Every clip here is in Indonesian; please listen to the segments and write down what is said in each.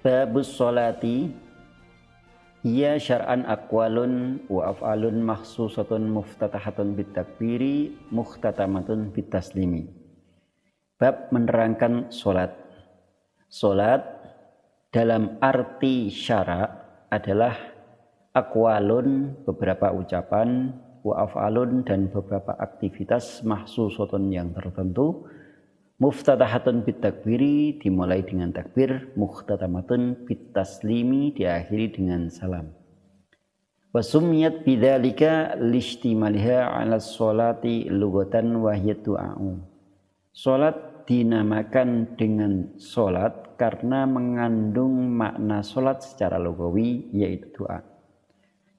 Babus sholati hiya syar'an aqwalun wa af'alun makhsusatun muftatahatun bitakbiri mukhtatamatun bitaslimi. Bab menerangkan sholat. Sholat dalam arti syara adalah aqwalun, beberapa ucapan, wa af'alun, dan beberapa aktivitas mahsusatun yang tertentu, muftatahatun bitakbiri, dimulai dengan takbir, mukhtatamatun bitaslimi, diakhiri dengan salam. Wa summiyat bidzalika lishtimaliha 'ala sholati lughatan wa hiya du'a'u. Salat dinamakan dengan salat karena mengandung makna salat secara lugawi, yaitu doa.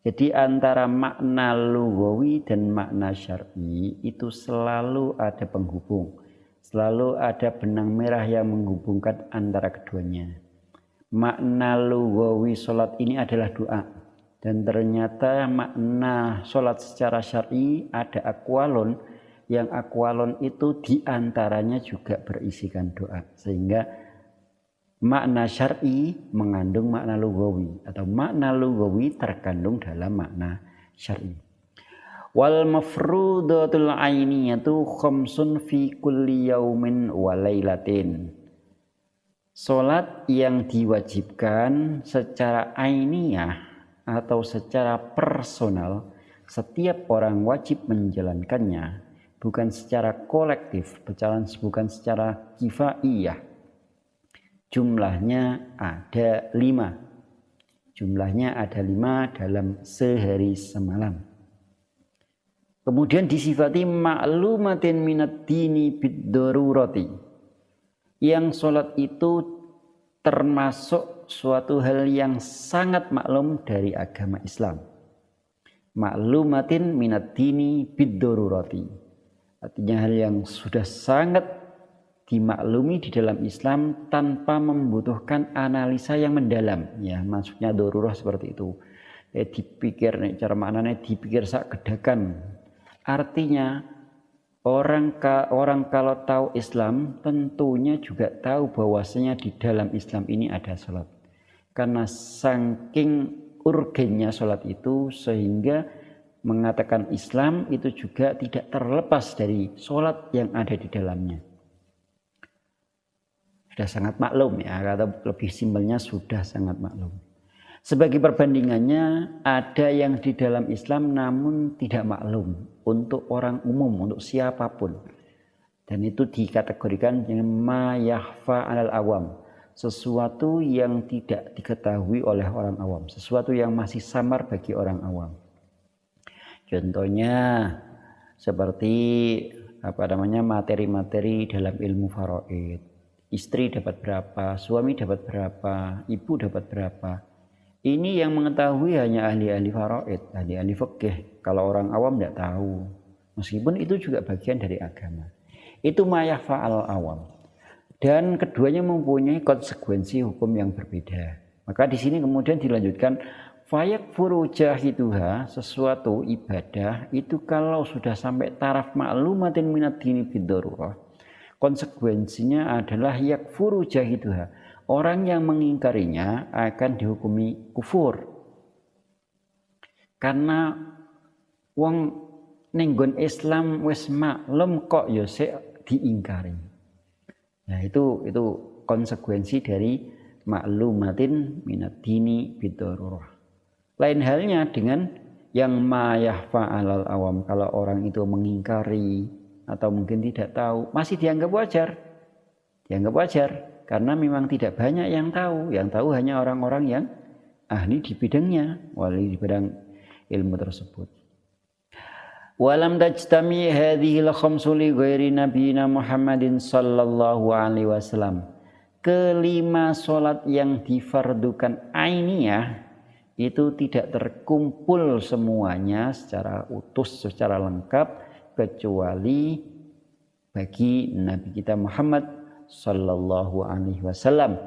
Jadi antara makna lugawi dan makna syar'i itu selalu ada penghubung. Selalu ada benang merah yang menghubungkan antara keduanya. Makna lugawi salat ini adalah doa. Dan ternyata makna salat secara syar'i ada aqwalun, yang aqwalun itu diantaranya juga berisikan doa. Sehingga makna syar'i mengandung makna lugawi, atau makna lugawi terkandung dalam makna syar'i. Wal mafrudatul ainiyatu khamsun fi kulli yaumin wa lailatin. Salat yang diwajibkan secara ainiyah atau secara personal, setiap orang wajib menjalankannya, bukan secara kolektif, bukan secara kifaiyah. Jumlahnya ada 5. Jumlahnya ada 5 dalam sehari semalam. Kemudian disifati ma'lumatin minad dini bid-darurati. Yang sholat itu termasuk suatu hal yang sangat maklum dari agama Islam. Ma'lumatin minad dini bid-darurati. Artinya hal yang sudah sangat dimaklumi di dalam Islam tanpa membutuhkan analisa yang mendalam. Ya, maksudnya darurah seperti itu. Dipikir, cara maknanya dipikir sak gedakan. Artinya orang kalau tahu Islam tentunya juga tahu bahwasanya di dalam Islam ini ada sholat. Karena saking urgennya sholat itu sehingga mengatakan Islam itu juga tidak terlepas dari sholat yang ada di dalamnya. Sudah sangat maklum ya, atau lebih simpelnya sudah sangat maklum. Sebagai perbandingannya, ada yang di dalam Islam namun tidak maklum untuk orang umum, untuk siapapun. Dan itu dikategorikan dengan ma yakhfa 'alal awam, sesuatu yang tidak diketahui oleh orang awam, sesuatu yang masih samar bagi orang awam. Contohnya seperti materi-materi dalam ilmu faraid. Istri dapat berapa, suami dapat berapa, ibu dapat berapa. Ini yang mengetahui hanya ahli-ahli faraid, ahli-ahli fikih. Kalau orang awam tidak tahu. Meskipun itu juga bagian dari agama. Itu ma yakhfa 'alal awam. Dan keduanya mempunyai konsekuensi hukum yang berbeda. Maka di sini kemudian dilanjutkan fayakfuru jahiduha, sesuatu ibadah itu kalau sudah sampai taraf ma'lumatin minad dini bid-darurah, konsekuensinya adalah yakfuru jahiduha. Orang yang mengingkarinya akan dihukumi kufur. Karena wong nenggon Islam wis maklum kok ya sik diingkari. Nah, itu konsekuensi dari ma'lumatin minad dini bid-darurah. Lain halnya dengan yang ma yakhfa 'alal awam. Kalau orang itu mengingkari atau mungkin tidak tahu, masih dianggap wajar. Dianggap wajar karena memang tidak banyak yang tahu. Yang tahu hanya orang-orang yang ahli di bidangnya, wali di bidang ilmu tersebut. Walam tajtami hadhil khamsu li ghairi nabiyina Muhammadin sallallahu alaihi wasallam. Kelima salat yang difardukan ainiyah itu tidak terkumpul semuanya secara utuh, secara lengkap, kecuali bagi Nabi kita Muhammad sallallahu alaihi wasallam.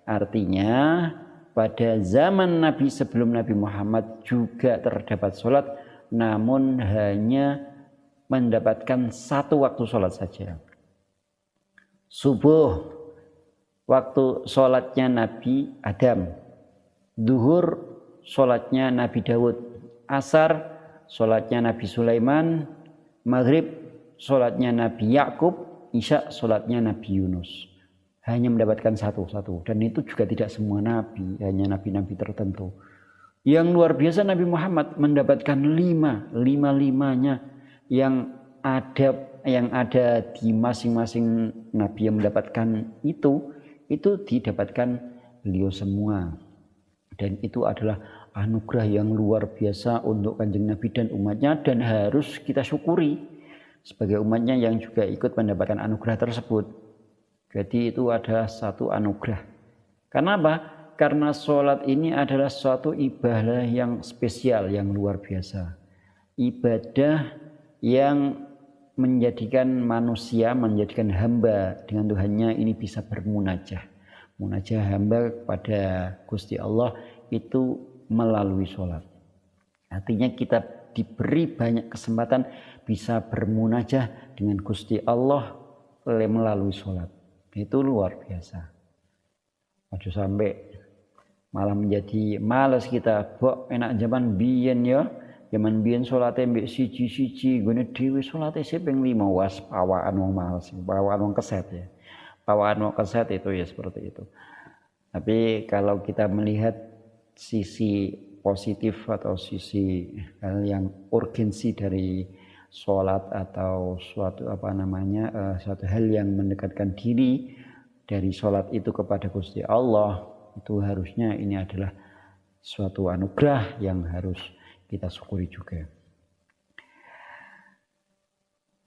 Artinya pada zaman Nabi sebelum Nabi Muhammad juga terdapat sholat, namun hanya mendapatkan satu waktu sholat saja. Subuh waktu sholatnya Nabi Adam, duhur sholatnya Nabi Daud, asar sholatnya Nabi Sulaiman, maghrib sholatnya Nabi Yakub, isya sholatnya Nabi Yunus. Hanya mendapatkan satu-satu, dan itu juga tidak semua nabi, hanya nabi-nabi tertentu. Yang luar biasa Nabi Muhammad mendapatkan lima-limanya yang ada di masing-masing nabi yang mendapatkan itu didapatkan beliau semua. Dan itu adalah anugerah yang luar biasa untuk Kanjeng Nabi dan umatnya, dan harus kita syukuri sebagai umatnya yang juga ikut mendapatkan anugerah tersebut. Jadi itu adalah satu anugerah. Karena apa? Karena sholat ini adalah suatu ibadah yang spesial, yang luar biasa. Ibadah yang menjadikan manusia, menjadikan hamba dengan Tuhannya ini bisa bermunajah. Munajah hamba kepada Gusti Allah itu melalui sholat. Artinya kita diberi banyak kesempatan bisa bermunajah dengan Gusti Allah melalui sholat. Itu luar biasa. Aduh sampai malah menjadi malas kita. Bok enak zaman biyen ya. Zaman biyen salate mbek siji-siji gone dhewe salate ping 5 was pawaan wong males, pawaan wong keset ya. Pawaan wong keset itu ya seperti itu. Tapi kalau kita melihat sisi positif atau sisi hal yang urgensi dari sholat atau suatu suatu hal yang mendekatkan diri dari sholat itu kepada Gusti Allah, itu harusnya ini adalah suatu anugerah yang harus kita syukuri juga.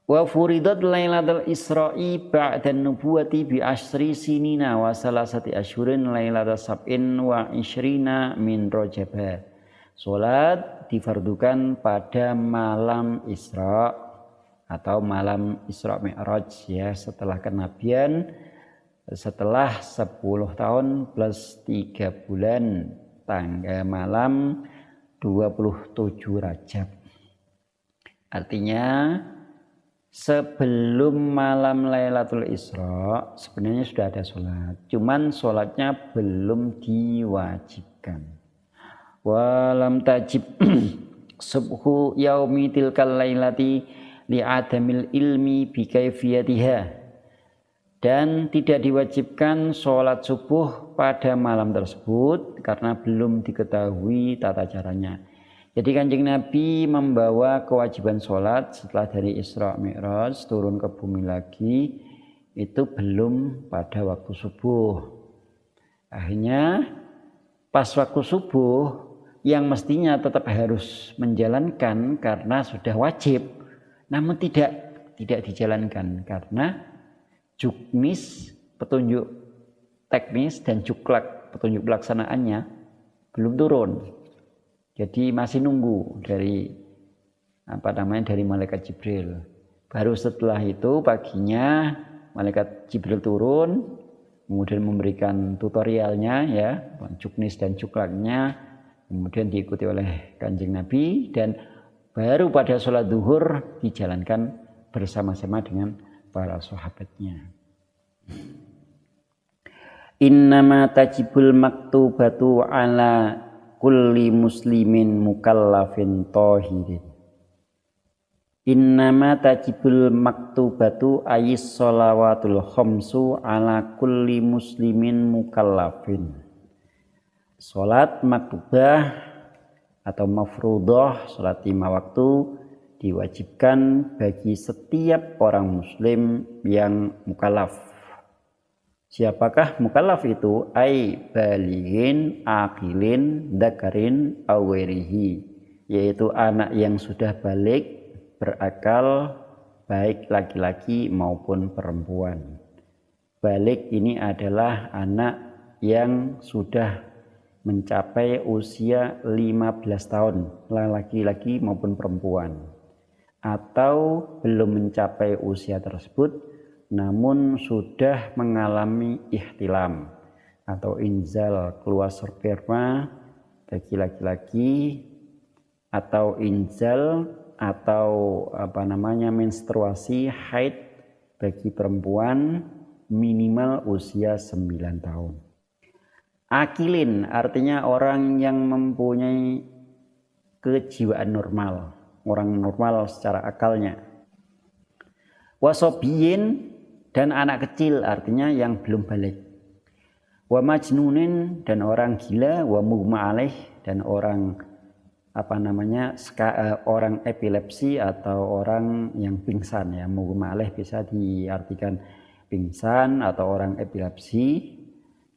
Wa furidat lailatul Isra'i ba'da nubuwati bi asyri sinina wa salasati asyhurin lailatul sab'in wa isyrina min Rajab. Salat difardukan pada malam Isra atau malam Isra Mi'raj ya, setelah kenabian, setelah 10 tahun plus 3 bulan, tanggal malam 27 Rajab. Artinya sebelum malam Lailatul Isra sebenarnya sudah ada sholat, cuman sholatnya belum diwajibkan. Walam tajib subhu yaumi tilkal lailati li'adamil ilmi bi kaifiyatiha, dan tidak diwajibkan sholat subuh pada malam tersebut karena belum diketahui tata caranya. Jadi Kanjeng Nabi membawa kewajiban sholat setelah dari Isra Mi'raj turun ke bumi lagi itu belum pada waktu subuh. Akhirnya pas waktu subuh yang mestinya tetap harus menjalankan karena sudah wajib, namun tidak dijalankan karena juknis petunjuk teknis dan juklak petunjuk pelaksanaannya belum turun. Jadi masih nunggu dari dari malaikat Jibril. Baru setelah itu paginya malaikat Jibril turun, kemudian memberikan tutorialnya ya, juknis dan juklaknya, kemudian diikuti oleh Kanjeng Nabi, dan baru pada sholat zuhur dijalankan bersama-sama dengan para sahabatnya. Innama tajibul maktubatu ala kulli muslimin mukallafin tahirin. Innama tajibul maktubatu ayis sholawatul khamsu ala kulli muslimin mukallafin. Salat maktubah atau mafruḍah, salat 5 waktu diwajibkan bagi setiap orang muslim yang mukallaf. Siapakah mukallaf itu? Ai balighin, aqilin, dzakarin aw ghairihi, yaitu anak yang sudah balik, berakal, baik laki-laki maupun perempuan. Balik ini adalah anak yang sudah mencapai usia 15 tahun, laki-laki maupun perempuan, atau belum mencapai usia tersebut namun sudah mengalami ihtilam atau inzal, keluar sperma bagi laki-laki, atau inzal atau menstruasi haid bagi perempuan, minimal usia 9 tahun. Akilin artinya orang yang mempunyai kejiwaan normal, orang normal secara akalnya. Wasobiyin dan anak kecil artinya yang belum balik. Wa majnunin dan orang gila, wa mughma alaih dan orang orang epilepsi atau orang yang pingsan ya. Mughma alaih bisa diartikan pingsan atau orang epilepsi.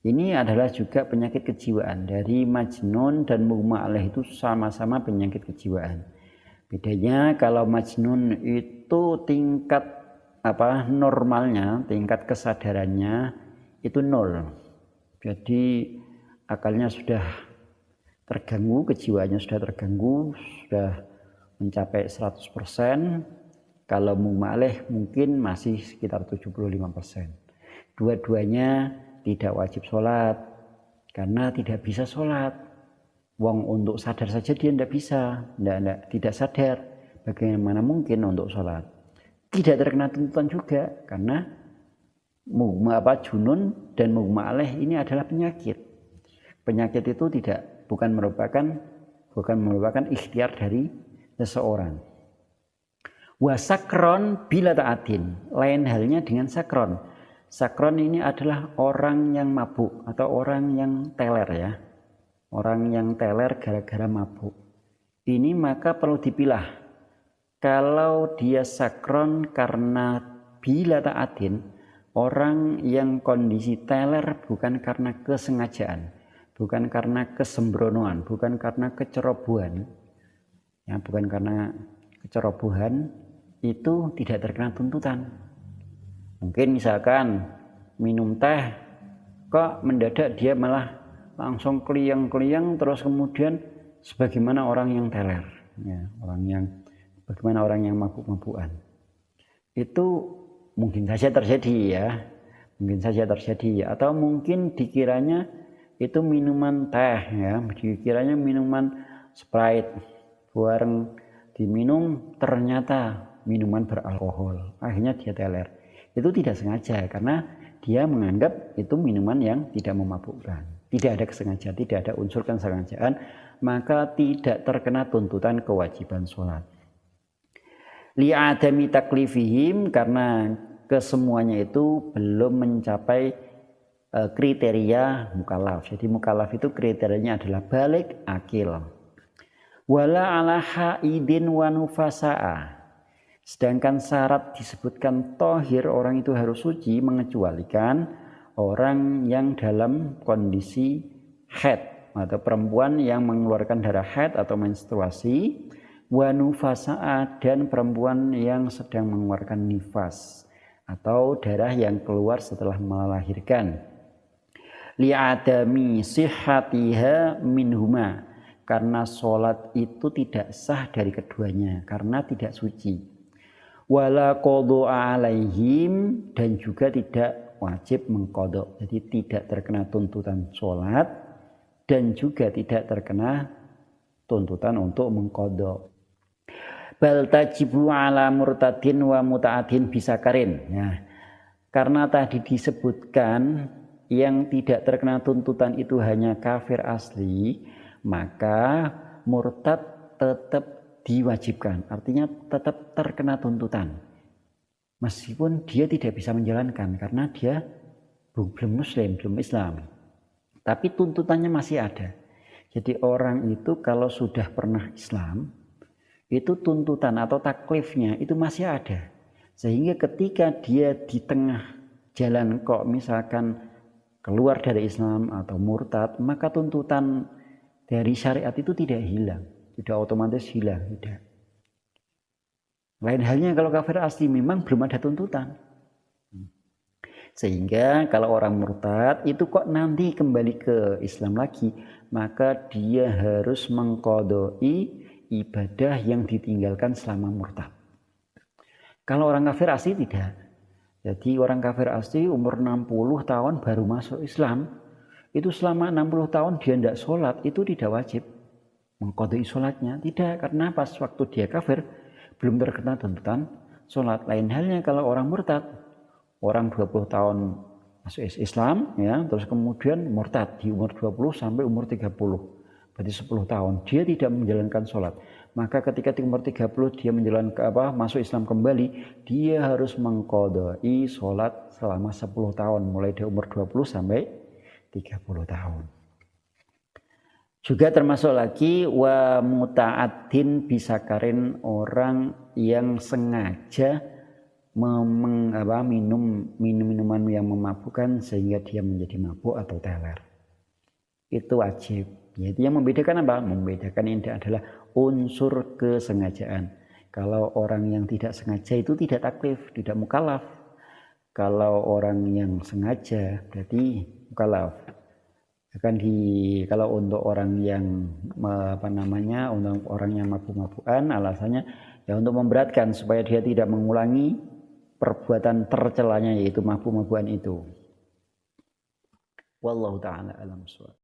Ini adalah juga penyakit kejiwaan. Dari majnun dan mughma alaih itu sama-sama penyakit kejiwaan. Bedanya kalau majnun itu tingkat normalnya, tingkat kesadarannya itu 0. Jadi akalnya sudah terganggu, kejiwaannya sudah terganggu, sudah mencapai 100%. Kalau mughma alaih mungkin masih sekitar 75%. Dua-duanya tidak wajib sholat karena tidak bisa sholat. Wong untuk sadar saja dia tidak bisa, tidak sadar. Bagaimana mungkin untuk sholat? Tidak terkena tuntutan juga karena junun dan mughma alaih ini adalah penyakit. Penyakit itu bukan merupakan ikhtiar dari seseorang. Wasakron bila ta'atin, lain halnya dengan sakron. Sakron ini adalah orang yang mabuk atau orang yang teler ya. Orang yang teler gara-gara mabuk. Ini maka perlu dipilah. Kalau dia sakron karena bila ta'atin, orang yang kondisi teler bukan karena kesengajaan, bukan karena kesembronoan, bukan karena kecerobohan. Ya, bukan karena kecerobohan itu tidak terkena tuntutan. Mungkin misalkan minum teh kok mendadak dia malah langsung kliang-kliang terus kemudian sebagaimana orang yang teler ya, bagaimana orang yang mabuk-mabukan. Itu mungkin saja terjadi ya. Mungkin saja terjadi atau mungkin dikiranya itu minuman teh ya, dikiranya minuman Sprite. Bareng diminum ternyata minuman beralkohol. Akhirnya dia teler. Itu tidak sengaja karena dia menganggap itu minuman yang tidak memabukkan. Tidak ada kesengajaan, tidak ada unsur kesengajaan, maka tidak terkena tuntutan kewajiban sholat. Li'adami taklifihim karena kesemuanya itu belum mencapai kriteria mukallaf. Jadi mukallaf itu kriterianya adalah balik akil. Wala ala haidin wa nufasa'a. Sedangkan syarat disebutkan tohir, orang itu harus suci, mengecualikan orang yang dalam kondisi haid atau perempuan yang mengeluarkan darah haid atau menstruasi, wa nufasa'a dan perempuan yang sedang mengeluarkan nifas atau darah yang keluar setelah melahirkan. Li'adami sihhatiha minhuma karena sholat itu tidak sah dari keduanya karena tidak suci. Wala qadha alaihim dan juga tidak wajib mengqadha. Jadi tidak terkena tuntutan sholat dan juga tidak terkena tuntutan untuk mengqadha. Bal tajibu ala murtadin wa muta'adin bisakarin. Ya. Karena tadi disebutkan yang tidak terkena tuntutan itu hanya kafir asli, maka murtad tetap diwajibkan, artinya tetap terkena tuntutan. Meskipun dia tidak bisa menjalankan karena dia belum muslim, belum Islam. Tapi tuntutannya masih ada. Jadi orang itu kalau sudah pernah Islam, itu tuntutan atau taklifnya itu masih ada. Sehingga ketika dia di tengah jalan kok misalkan keluar dari Islam atau murtad, maka tuntutan dari syariat itu tidak hilang. Tidak otomatis hilang, tidak. Lain halnya kalau kafir asli memang belum ada tuntutan. Sehingga kalau orang murtad itu kok nanti kembali ke Islam lagi, maka dia harus mengqadai ibadah yang ditinggalkan selama murtad. Kalau orang kafir asli tidak. Jadi orang kafir asli umur 60 tahun baru masuk Islam, itu selama 60 tahun dia tidak sholat, itu tidak wajib mengqadai sholatnya. Tidak, karena pas waktu dia kafir belum terkena tuntutan sholat. Lain halnya kalau orang murtad orang 20 tahun masuk Islam ya, terus kemudian murtad di umur 20 sampai umur 30. Berarti 10 tahun dia tidak menjalankan sholat. Maka ketika di umur 30 dia menjalankan masuk Islam kembali, dia harus mengqadai sholat selama 10 tahun mulai dari umur 20 sampai 30 tahun. Juga termasuk lagi wa muta'addin bisakarin, orang yang sengaja minum minuman yang memabukkan sehingga dia menjadi mabuk atau teler. Itu wajib. Yaitu yang membedakan apa? Membedakan ini adalah unsur kesengajaan. Kalau orang yang tidak sengaja itu tidak taklif, tidak mukallaf. Kalau orang yang sengaja berarti mukallaf. Kalau untuk orang yang untuk orang yang mabuk-mabukan, alasannya ya untuk memberatkan supaya dia tidak mengulangi perbuatan tercelanya yaitu mabuk-mabukan itu. Wallahu taala alam shawab.